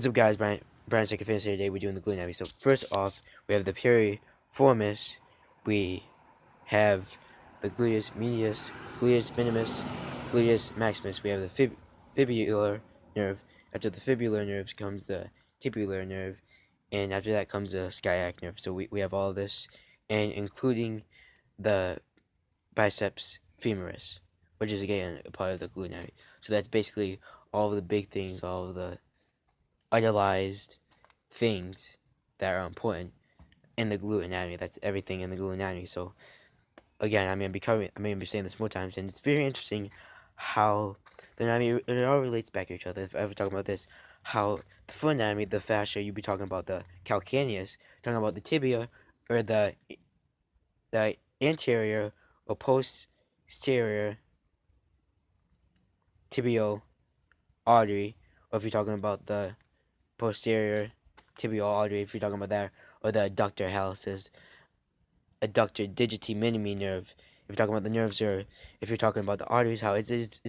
What's up, guys? Brian Second Fitness here. Today we're doing the glute anatomy. So first off, we have the piriformis. We have the gluteus medius, gluteus minimus, gluteus maximus. We have the fibular nerve. After the fibular nerves comes the tibular nerve, and after that comes the sciatic nerve. So we have all this, and including the biceps femoris, which is again a part of the glute anatomy. So that's basically all of the big things, all of the idolized things that are important in the glute anatomy. That's everything in the glute anatomy. So again, I'm gonna be saying this more times, and it's very interesting how the anatomy, it all relates back to each other. If I ever talk about this, how the foot anatomy, the fascia, you'd be talking about the calcaneus, talking about the tibia, or the anterior or posterior tibial artery, or if you're talking about the posterior tibial artery, if you're talking about that, or the adductor hallucis, adductor digiti minimi nerve. If you're talking about the nerves, or if you're talking about the arteries, how it's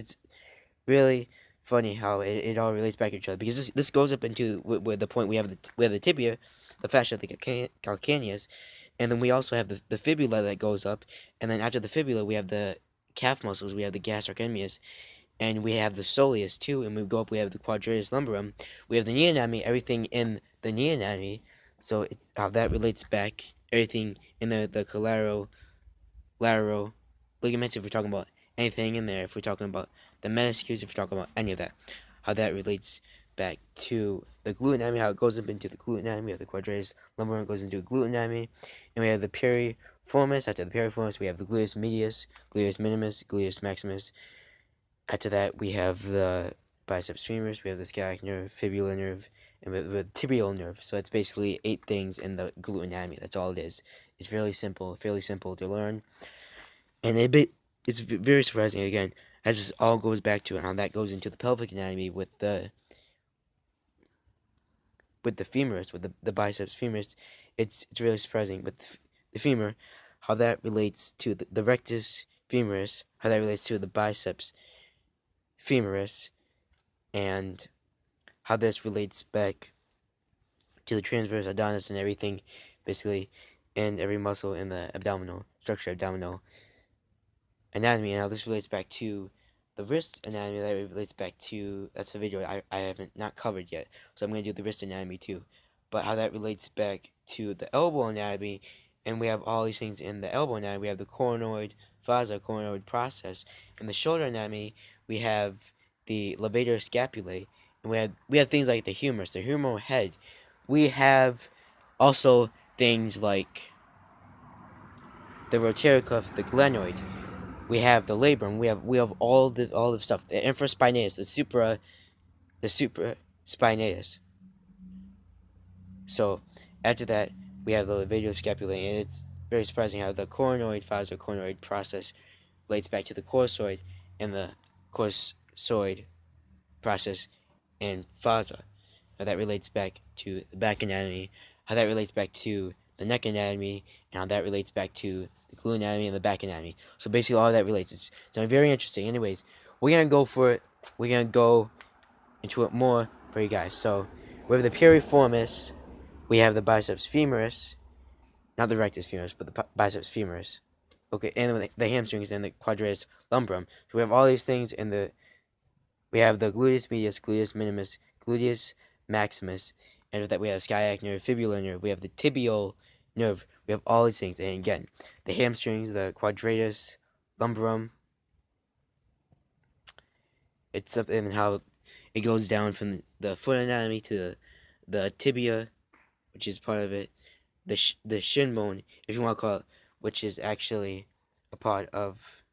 really funny how it all relates back to each other, because this goes up into where the point we have the tibia, the fascia, the calcaneus, and then we also have the fibula that goes up, and then after the fibula we have the calf muscles, we have the gastrocnemius, and we have the soleus too, and we go up, we have the quadratus lumborum, we have the knee anatomy, everything in the knee anatomy. So it's how that relates back, everything in the lateral ligaments, if we're talking about anything in there, if we're talking about the meniscus, if we're talking about any of that, how that relates back to the glute anatomy, how it goes up into the glute anatomy. We have the quadratus lumborum goes into the glute anatomy, and we have the piriformis. After the piriformis, we have the gluteus medius, gluteus minimus, gluteus maximus. After that, we have the biceps femoris, we have the sciatic nerve, fibular nerve, and the tibial nerve. So it's basically 8 things in the glute anatomy. That's all it is. It's fairly simple to learn, and it's very surprising again, as this all goes back to how that goes into the pelvic anatomy with the femoris, with the biceps femoris. It's really surprising with the femur, how that relates to the rectus femoris, how that relates to the biceps femoris, and how this relates back to the transverse abdominis and everything, basically, and every muscle in the abdominal structure, abdominal anatomy, and how this relates back to the wrist anatomy. That relates back to, that's a video I haven't not covered yet, so I'm going to do the wrist anatomy too. But how that relates back to the elbow anatomy, and we have all these things in the elbow anatomy. We have the coronoid fossa, coronoid process. In the shoulder anatomy, we have the levator scapulae, and we have things like the humerus, the humeral head. We have also things like the rotator cuff, the glenoid. We have the labrum. We have all the stuff. The infraspinatus, the supraspinatus. So after that, we have the levator scapulae, and it's very surprising how the coronoid fossa, coronoid process relates back to the corsoid, and the corsoid process and fossa. How that relates back to the back anatomy, how that relates back to the neck anatomy, and how that relates back to the glute anatomy and the back anatomy. So basically all of that relates. It's very interesting. Anyways, we're going to go for it. We're going to go into it more for you guys. So we have the piriformis, we have the biceps femoris, not the rectus femoris, but the biceps femoris. Okay, and the hamstrings and the quadratus lumborum. So we have all these things in we have the gluteus medius, gluteus minimus, gluteus maximus, and with that we have the sciatic nerve, fibular nerve, we have the tibial nerve, we have all these things, and again, the hamstrings, the quadratus lumborum, it's something how it goes down from the foot anatomy to the tibia, which is part of it, the shin bone, if you want to call it, which is actually a part of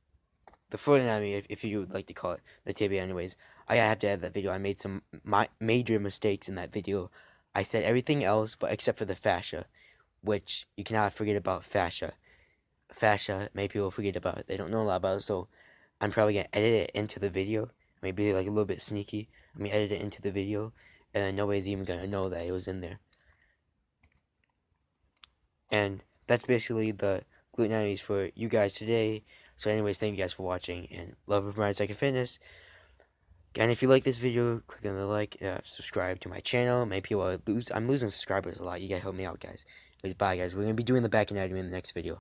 the foot anatomy, if you would like to call it the tibia. Anyways, I have to add that video. I made some major mistakes in that video. I said everything else, but except for the fascia, which you cannot forget about fascia. Fascia, many people forget about it. They don't know a lot about it, so I'm probably going to edit it into the video. Maybe like a little bit sneaky. Edit it into the video, and nobody's even going to know that it was in there. And that's basically the glute anatomies for you guys today. So anyways, thank you guys for watching, and love of Brian Second Fitness. And if you like this video, click on the like, subscribe to my channel. Maybe I'm losing subscribers a lot. You gotta help me out, guys. Anyways, bye, guys. We're gonna be doing the back anatomy in the next video.